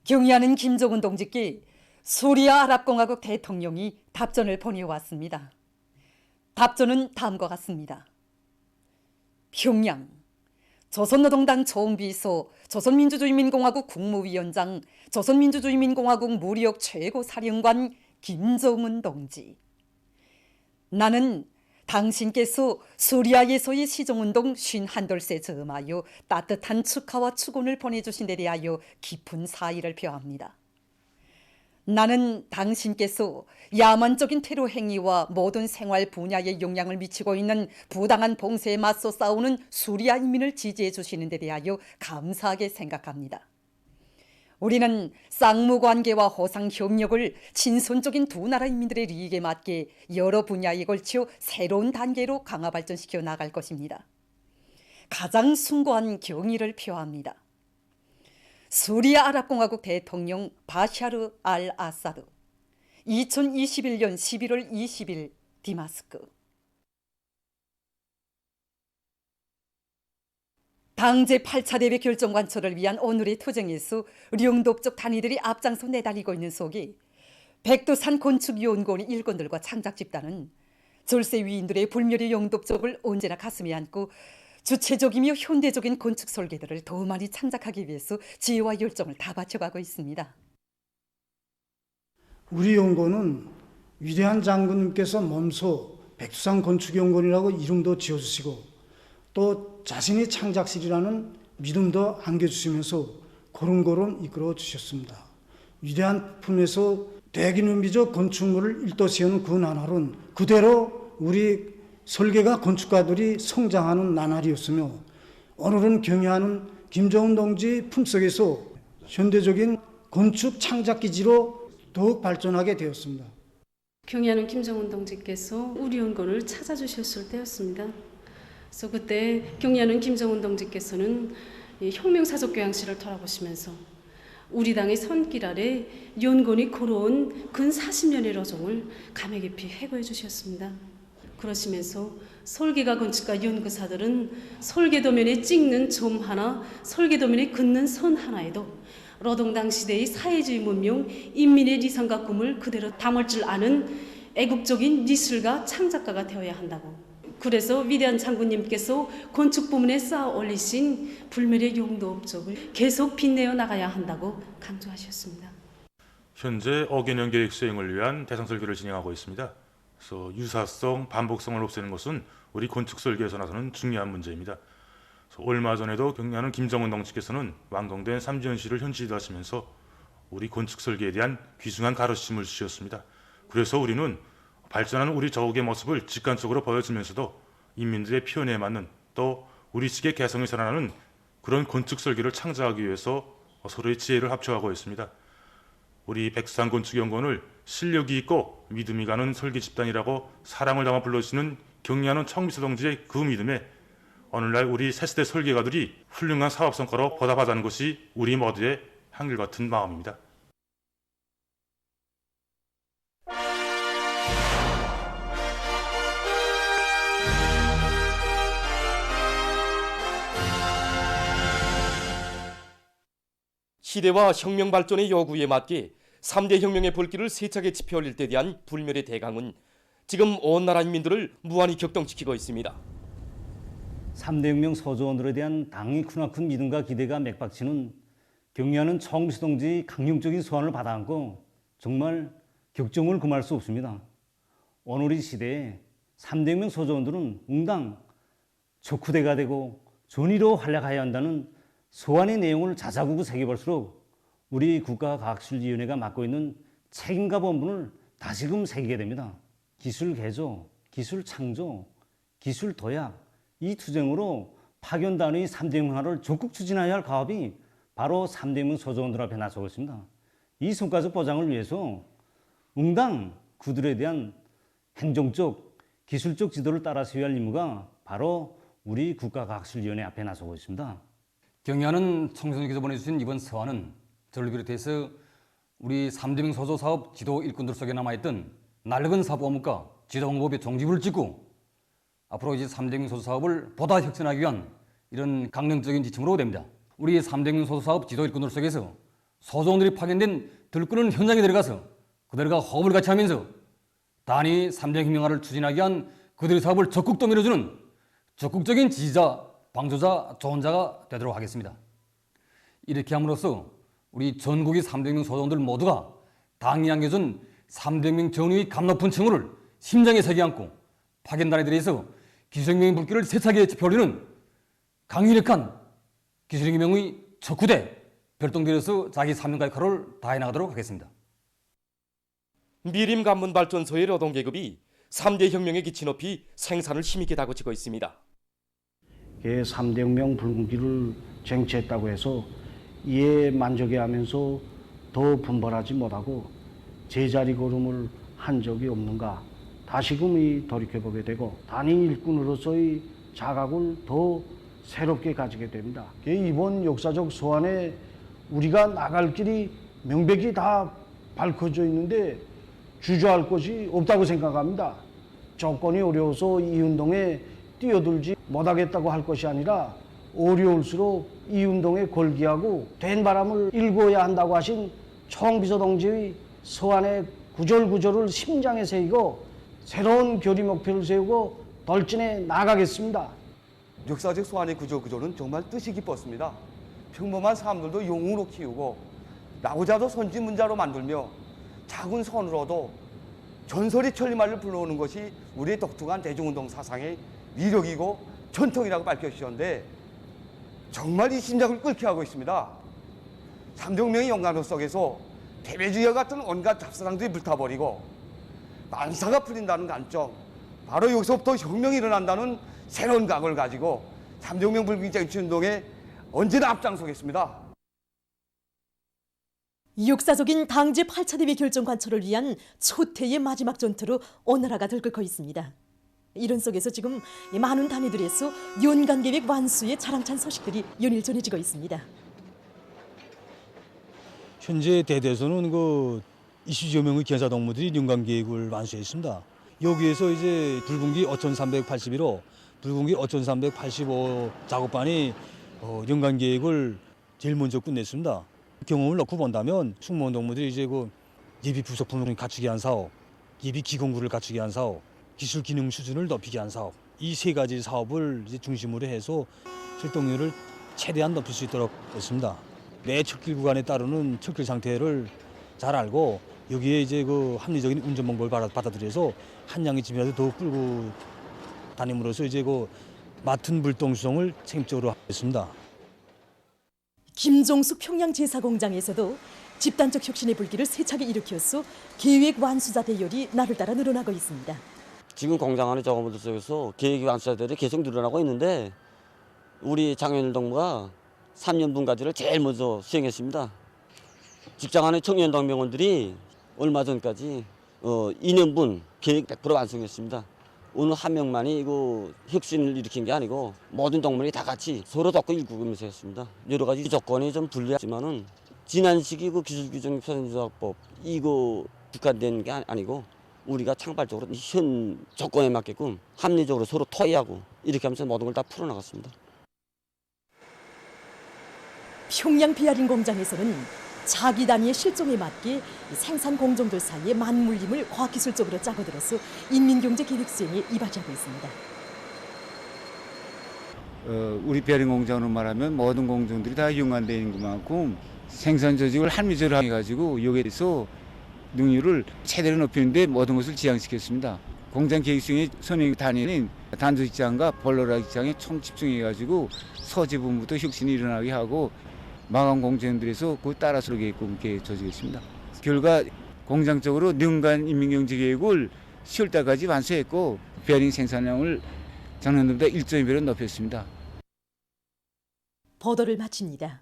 경의하는 김정은 동지께 수리아 아랍공화국 대통령이 답전을 보내왔습니다. 답전은 다음과 같습니다. 평양, 조선노동당 총비서, 조선민주주의인민공화국 국무위원장, 조선민주주의인민공화국 무력 최고사령관 김정은 동지. 나는 당신께서 수리아에서의 시종운동 51돌세 점하여 따뜻한 축하와 축원을 보내주신 데 대하여 깊은 사의를 표합니다. 나는 당신께서 야만적인 테러 행위와 모든 생활 분야에 영향을 미치고 있는 부당한 봉쇄에 맞서 싸우는 수리아 인민을 지지해 주시는 데 대하여 감사하게 생각합니다. 우리는 쌍무관계와 호상협력을 친선적인 두 나라 인민들의利益에 맞게 여러 분야에 걸쳐 새로운 단계로 강화 발전시켜 나갈 것입니다. 가장 숭고한 경의를 표합니다. 수리아 아랍공화국 대통령 바샤르 알 아사드 2021년 11월 20일 디마스크. 당 제8차 대회 결정 관철을 위한 오늘의 투쟁에서 령독적 단위들이 앞장서 내달리고 있는 속에 백두산 건축연구원의 일꾼들과 창작집단은 절세 위인들의 불멸의 영독적을 언제나 가슴에 안고 주체적이며 현대적인 건축 설계들을 더 많이 창작하기 위해서 지혜와 열정을 다 바쳐가고 있습니다. 우리 연구원은 위대한 장군님께서 몸소 백두산 건축연구원이라고 이름도 지어주시고 또 자신의 창작실이라는 믿음도 안겨주시면서 고름고름 이끌어 주셨습니다. 위대한 품에서 대기념비적 건축물을 일도시하는 그 나날은 그대로 우리 설계가 건축가들이 성장하는 나날이었으며 오늘은 경의하는 김정은 동지 품속에서 현대적인 건축 창작기지로 더욱 발전하게 되었습니다. 경의하는 김정은 동지께서 우리 연구원을 찾아주셨을 때였습니다. 그래서 그때 경의하는 김정은 동지께서는 혁명사적 교양실을 돌아보시면서 우리 당의 손길 아래 연구원이 걸어온 근 40년의 로정을 감회 깊이 회고해 주셨습니다. 그러시면서 설계가 건축가 연구사들은 설계도면에 찍는 점 하나, 설계도면에 긋는 선 하나에도 노동당 시대의 사회주의 문명, 인민의理想과 꿈을 그대로 담을 줄 아는 애국적인 미술가, 창작가가 되어야 한다고. 그래서 위대한 장군님께서 건축 부문에 쌓아 올리신 불멸의 용도 업적을 계속 빛내어 나가야 한다고 강조하셨습니다. 현재 5개 년 계획 수행을 위한 대상 설계를 진행하고 있습니다. 그래서 유사성, 반복성을 없애는 것은 우리 건축 설계에서 나서는 중요한 문제입니다. 얼마 전에도 경의하는 김정은 동지께서는 완공된 삼지연실을 현지이도하시면서 우리 건축 설계에 대한 귀중한 가르침을 주셨습니다. 그래서 우리는 발전하는 우리 저국의 모습을 직관적으로 보여주면서도 인민들의 표현에 맞는 또 우리식의 개성이 살아나는 그런 건축 설계를 창작하기 위해서 서로의 지혜를 합쳐가고 있습니다. 우리 백두산 건축연구원을 실력이 있고 믿음이 가는 설계 집단이라고 사랑을 담아 불러주시는 경의하는 청미서 동지의 그 믿음에 오늘날 우리 새세대 설계가들이 훌륭한 사업 성과로 보답하자는 것이 우리 모두의 한결같은 마음입니다. 시대와 혁명 발전의 요구에 맞게 3대 혁명의 불길을 세차게 지펴 올릴 때 대한 불멸의 대강은 지금 온 나라 인민들을 무한히 격동시키고 있습니다. 3대 혁명 서조원들에 대한 당의 크나큰 믿음과 기대가 맥박치는 경의하는 청미서 동지의 강력적인 소환을 받아안고 정말 격정을 금할 수 없습니다. 오늘 이 시대에 3대 혁명 서조원들은 응당 척후대가 되고 전의로 활약해야 한다는 소환의 내용을 자자구구 새겨볼수록 우리 국가과학기술위원회가 맡고 있는 책임과 본분을 다시금 새기게 됩니다. 기술 개조, 기술 창조, 기술 도약, 이 투쟁으로 파견단의 3대 혁명화를 적극 추진해야 할 가업이 바로 3대 혁명 서조원들 앞에 나서고 있습니다. 이 성과적 보장을 위해서 응당 그들에 대한 행정적, 기술적 지도를 따라 세워야 할 임무가 바로 우리 국가과학기술위원회 앞에 나서고 있습니다. 경의하는 청소년께서 보내주신 이번 서한은 저를 비롯해서 우리 3대 혁명 서조 사업 지도 일꾼들 속에 남아있던 낡은 사업 업무과 지도 방법의 종지부를 찍고 앞으로 이제 3대 혁명 서조 사업을 보다 혁신하기 위한 이런 강령적인 지침으로 됩니다. 우리 3대 혁명 서조 사업 지도 일꾼들 속에서 소조원들이 파견된 들끓는 현장에 들어가서 그들과 호흡을 같이 하면서 단위 3대 혁명화를 추진하기 위한 그들의 사업을 적극 또 밀어주는 적극적인 지지자, 방조자, 조언자가 되도록 하겠습니다. 이렇게 함으로써 우리 전국의 3대 혁명 소조원들 모두가 당이 안겨준 3대 혁명 정의의 감 높은 층호를 심장에 새겨 안고 파견단에 들여서 기술혁명의 불길을 세차게 지펴올리는 강력한 기술혁명의 척후대 별동들에서 자기 사명과 역할을 다해 나가도록 하겠습니다. 미림 관문 발전소의 노동 계급이 3대 혁명의 기치 높이 생산을 힘있게 다그치고 있습니다. 3대 혁명 불공기를 쟁취했다고 해서 이에 만족해하면서 더 분발하지 못하고 제자리 걸음을 한 적이 없는가 다시금 돌이켜보게 되고 단위 일꾼으로서의 자각을 더 새롭게 가지게 됩니다. 이번 역사적 소환에 우리가 나갈 길이 명백히 다 밝혀져 있는데 주저할 것이 없다고 생각합니다. 조건이 어려워서 이 운동에 뛰어들지 못하겠다고 할 것이 아니라 어려울수록 이 운동에 걸기하고 된 바람을 일궈야 한다고 하신 총비서 동지의 서한의 구절구절을 심장에 새기고 새로운 결의 목표를 세우고 돌진해 나가겠습니다. 역사적 소환의 구조는 정말 뜻이 깊었습니다. 평범한 사람들도 영웅으로 키우고 나고자도 선지문자로 만들며 작은 손으로도 전설의 천리말을 불러오는 것이 우리의 독특한 대중운동 사상의 위력이고 전통이라고 밝혀주셨는데 정말 이 심장을 끓게 하고 있습니다. 3대 혁명의 영광로 속에서 패배주의와 같은 온갖 잡사랑들이 불타버리고 만사가 풀린다는 관점, 바로 여기서부터 혁명이 일어난다는 새로운 각을 가지고 3대 혁명 불공정치 운동에 언제나 앞장서겠습니다. 역사적인 당제 8차 대회 결정 관철을 위한 초태의 마지막 전투로 오나라가 들끓고 있습니다. 이런 속에서 지금 많은 단위들에서 연간 계획 완수의 자랑찬 소식들이 연일 전해지고 있습니다. 현재 대대에서는 20여 명의 견사 동무들이 연간 계획을 완수했습니다. 여기에서 이제 불공기 5,381호, 불공기 5,385 작업반이 연간 계획을 제일 먼저 끝냈습니다. 경험을 놓고 본다면 승무원 동무들이 이제 예비 부속품을 갖추게 한 사업, 예비 기공구를 갖추게 한 사업, 기술 기능 수준을 높이게 한 사업, 이 세 가지 사업을 이제 중심으로 해서 활동률을 최대한 높일 수 있도록 했습니다. 매 척길 구간에 따르는 척길 상태를 잘 알고 여기에 이제 합리적인 운전 방법을 받아들여서 한 양의 집이라도 더 끌고 다님으로써 이제 맡은 불동 수송을 책임적으로 했습니다. 김종숙 평양 제사공장에서도 집단적 혁신의 불길을 세차게 일으켰어 계획 완수자 대열이 날을 따라 늘어나고 있습니다. 지금 공장 안에 작업들 속에서 계획 완수자들이 계속 늘어나고 있는데 우리 장현일 동무가 3년분까지를 제일 먼저 수행했습니다. 직장 안에 청년 동명원들이 얼마 전까지 2년분 계획 100% 완성했습니다. 어느 한 명만이 이거 혁신을 일으킨 게 아니고 모든 동물이 다 같이 서로 돕고 일구면서 했습니다. 여러 가지 조건이 좀 불리하지만은 지난 시기 기술규정 표준조합법 이거 국한된 게 아니고 우리가 창발적으로 현 조건에 맞게끔 합리적으로 서로 토의하고 이렇게 하면서 모든 걸 다 풀어나갔습니다. 평양 비아린 공장에서는 자기 단위의 실종에 맞게 생산 공정들 사이에 맞물림을 과학기술적으로 짜고들어서 인민경제 계획 수행에 이바지하고 있습니다. 우리 비아린 공장으로 말하면 모든 공정들이 다 연관되어 있는 것만큼 생산 조직을 합리적으로 해가지고 여기에서 능률을 최대로 높이는데 모든 것을 지향시켰습니다. 공장 계획 수행의 선행 단위는 단조 직장과 볼러라 직장에 총 집중해가지고 서지부부터 혁신이 일어나게 하고 마감 공정들에서 그 따라서 계획을 조직했습니다. 결과 공장적으로 연간 인민경제 계획을 10월달까지 완수했고 베어링 생산량을 작년보다 1.2배로 높였습니다. 보도를 마칩니다.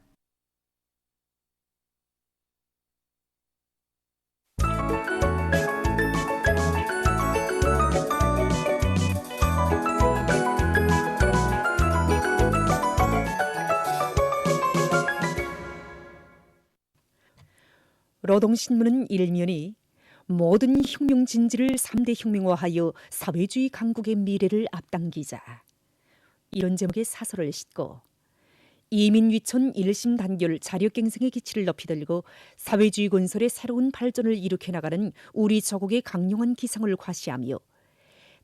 노동신문은 일면이 모든 혁명 진지를 3대 혁명화하여 사회주의 강국의 미래를 앞당기자 이런 제목의 사설을 싣고 이민위촌 1심 단결 자력갱생의 기치를 높이 들고 사회주의 건설의 새로운 발전을 일으켜 나가는 우리 조국의 강력한 기상을 과시하며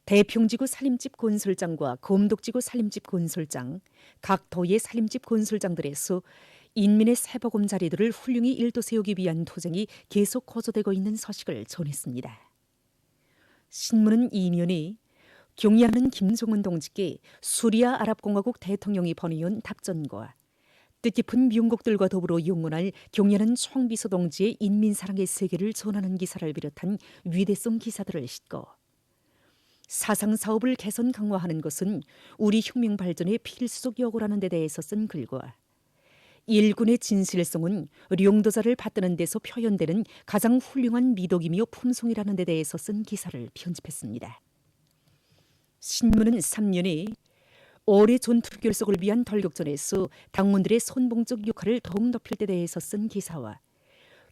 대평지구 살림집 건설장과 검독지구 살림집 건설장, 각 도의 살림집 건설장들에서 인민의 새보금 자리들을 훌륭히 일도 세우기 위한 투쟁이 계속 거조되고 있는 소식을 전했습니다. 신문은 이면이 경의하는 김정은 동지께 수리아 아랍공화국 대통령이 보내온 답전과 뜻깊은 명곡들과 더불어 영원할 경의하는 총비서 동지의 인민사랑의 세계를 전하는 기사를 비롯한 위대성 기사들을 싣고 사상사업을 개선 강화하는 것은 우리 혁명 발전의 필수적 요구라는 데 대해서 쓴 글과 일군의 진실성은 령도자를 받드는 데서 표현되는 가장 훌륭한 미덕이며 품성이라는 데 대해서 쓴 기사를 편집했습니다. 신문은 3년에 올해 전투 결속을 위한 돌격전에서 당원들의 선봉적 역할을 더욱 높일 때 대해서 쓴 기사와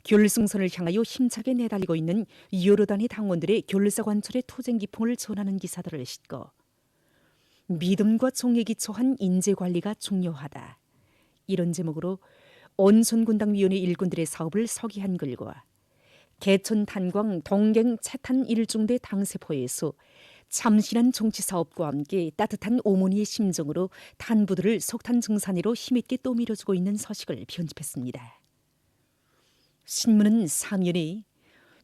결승선을 향하여 힘차게 내달리고 있는 여러 단위 당원들의 결사관철의 투쟁 기풍을 전하는 기사들을 싣고 믿음과 정에 기초한 인재관리가 중요하다. 이런 제목으로 온선군당위원회 일꾼들의 사업을 서기한 글과 개천 탄광 동갱 채탄 일중대 당세포에서 참신한 정치사업과 함께 따뜻한 어머니의 심정으로 탄부들을 석탄 증산으로 힘있게 떠밀어주고 있는 소식을 편집했습니다. 신문은 사면에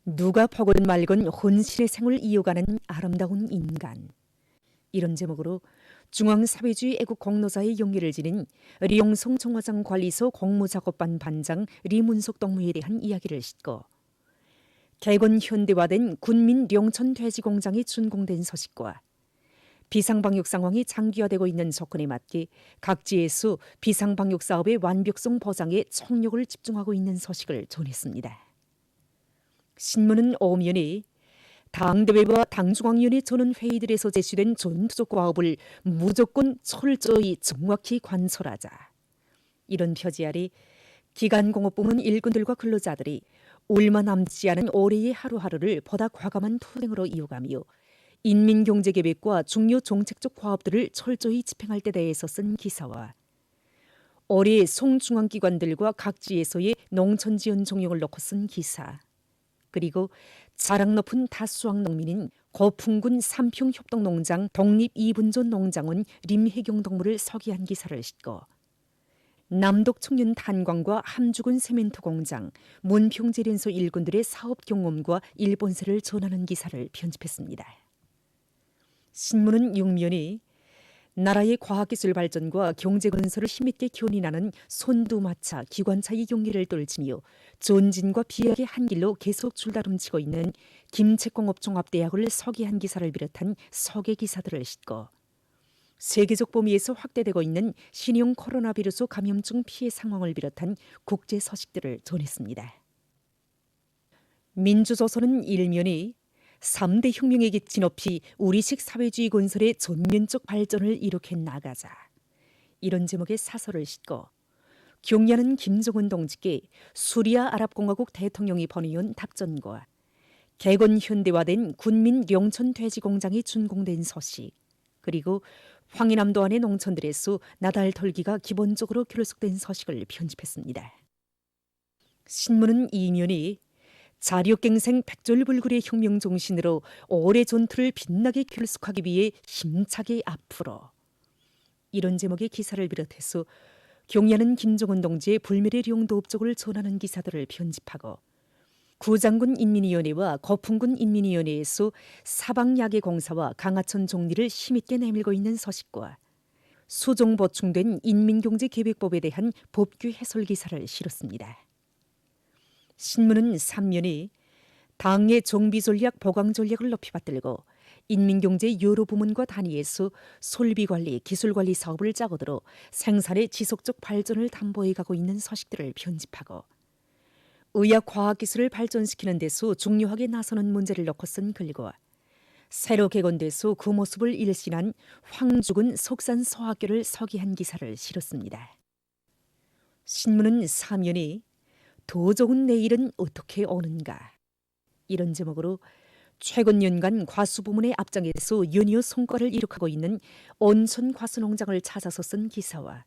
누가 보건 말건 혼신의 생을 이어가는 아름다운 인간, 이런 제목으로 중앙사회주의 애국 공로자의 영예를 지닌 리용성 정화장 관리소 공무작업반 반장 리문석 동무에 대한 이야기를 싣고 개건 현대화된 군민 령천 돼지공장이 준공된 소식과 비상방역 상황이 장기화되고 있는 조건에 맞게 각지에서 비상방역 사업의 완벽성 보장에 총력을 집중하고 있는 소식을 전했습니다. 신문은 오면에 당대회와 당중앙위원회 전원회의들에서 제시된 전투적 과업을 무조건 철저히 정확히 관철하자, 이런 표지 아래 기간공업부문 일꾼들과 근로자들이 얼마 남지 않은 올해의 하루하루를 보다 과감한 투쟁으로 이어가며 인민경제계획과 중요 정책적 과업들을 철저히 집행할 때 대해서 쓴 기사와 올해 송중앙기관들과 각지에서의 농촌지원 종용을 놓고 쓴 기사, 그리고 자랑 높은 다수학 농민인 거풍군 삼평협동농장 독립 2분전 농장원 림혜경 동무를 서기한 기사를 싣고 남독 청년 탄광과 함주군 세멘트 공장, 문평제련소 일꾼들의 사업 경험과 일본세를 전하는 기사를 편집했습니다. 신문은 6면에 나라의 과학기술 발전과 경제건설을 힘있게 견인하는 손두마차, 기관차의 용기를 떨치며 전진과 비약의 한 길로 계속 줄다름치고 있는 김책공업종합대학을 서기한 기사를 비롯한 서계 기사들을 싣고 세계적 범위에서 확대되고 있는 신형 코로나 바이러스 감염증 피해 상황을 비롯한 국제 소식들을 전했습니다. 민주조선은 1면에 3대 혁명의 기치 높이 우리식 사회주의 건설의 전면적 발전을 일으켜 나가자, 이런 제목의 사설을 싣고 경의하는 김정은 동지께 수리아 아랍공화국 대통령이 보내온 답전과 개건 현대화된 군민 령천 돼지공장이 준공된 소식, 그리고 황해남도 안의 농촌들에서 나달 털기가 기본적으로 결속된 소식을 편집했습니다. 신문은 2면에 자력갱생 백졸불굴의 혁명 정신으로 올해 전투를 빛나게 결속하기 위해 힘차게 앞으로, 이런 제목의 기사를 비롯해서 경의하는 김정은 동지의 불멸의 령도 업적을 전하는 기사들을 편집하고 구장군 인민위원회와 거풍군 인민위원회에서 사방야계공사와 강하천 종리를 힘있게 내밀고 있는 소식과 수종 보충된 인민경제계획법에 대한 법규 해설 기사를 실었습니다. 신문은 3면에 당의 정비전략, 보강전략을 높이 받들고 인민경제 여러 부문과 단위에서 설비관리, 기술관리 사업을 짜고들어 생산의 지속적 발전을 담보해가고 있는 소식들을 편집하고 의학과학기술을 발전시키는 데서 중요하게 나서는 문제를 놓고 쓴 글과 새로 개건돼서 그 모습을 일신한 황주군 석산소학교를 서기한 기사를 실었습니다. 신문은 3면에 더 좋은 내일은 어떻게 오는가, 이런 제목으로 최근 연간 과수부문의 앞장에서 연이어 성과를 이룩하고 있는 온천 과수농장을 찾아서 쓴 기사와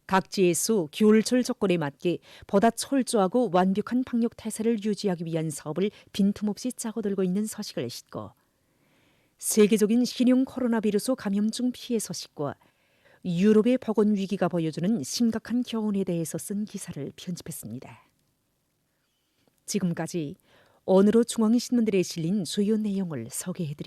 각지에서 겨울철 조건에 맞게 보다 철저하고 완벽한 방역 태세를 유지하기 위한 사업을 빈틈없이 짜고들고 있는 소식을 싣고 세계적인 신형 코로나 비루스 감염증 피해 소식과 유럽의 보건 위기가 보여주는 심각한 교훈에 대해서 쓴 기사를 편집했습니다. 지금까지 오늘의 중앙신문들에 실린 주요 내용을 소개해드립니다.